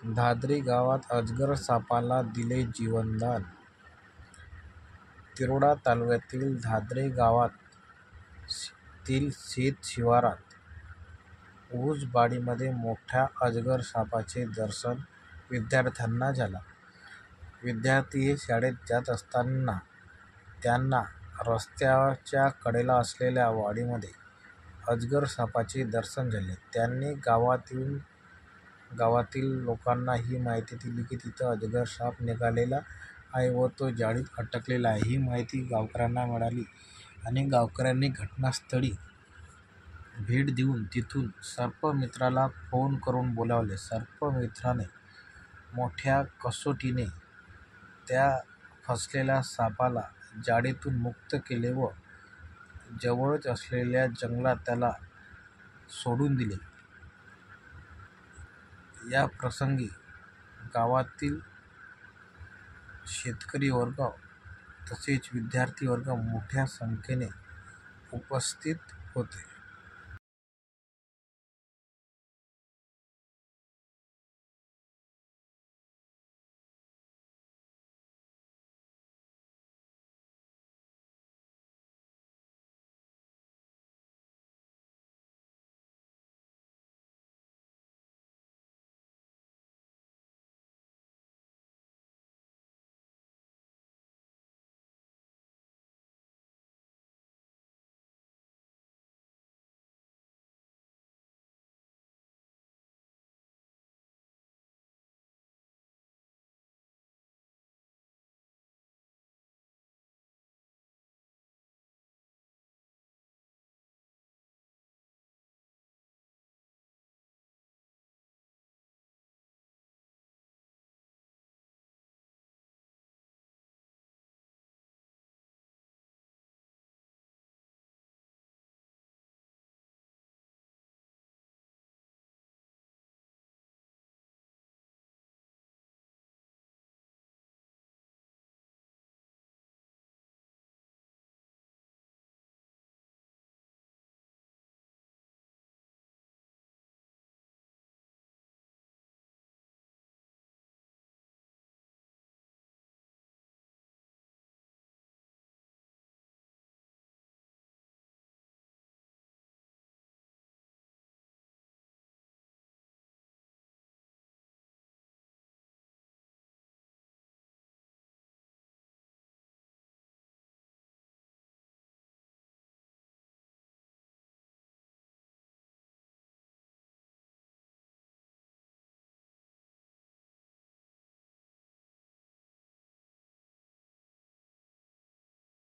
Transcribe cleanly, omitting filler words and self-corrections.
धाधरी गावात अजगर सापाला दिले जीवनदान. तिरोडा तालुक्यातील धाधरी गावातील शेत शिवारात ऊसबाडीमध्ये मोठ्या अजगर सापाचे दर्शन विद्यार्थ्यांना झालं. विद्यार्थी हे शाळेत जात असताना त्यांना रस्त्याच्या कडेला असलेल्या वाडीमध्ये अजगर सापाचे दर्शन झाले. त्यांनी गावातील लोकांना ही माहिती दिली की तिथं अजगर साप निघालेला आहे व तो जाळीत अडकलेला आहे. ही माहिती गावकऱ्यांना मिळाली आणि गावकऱ्यांनी घटनास्थळी भेट देऊन तिथून सर्पमित्राला फोन करून बोलावले. सर्पमित्राने मोठ्या कसोटीने त्या फसलेल्या सापाला जाळीतून मुक्त केले व जवळच असलेल्या जंगलात त्याला सोडून दिले. या प्रसंगी गावातील शेतकरी वर्ग तसेच विद्यार्थी वर्ग मोठ्या संख्येने उपस्थित होते.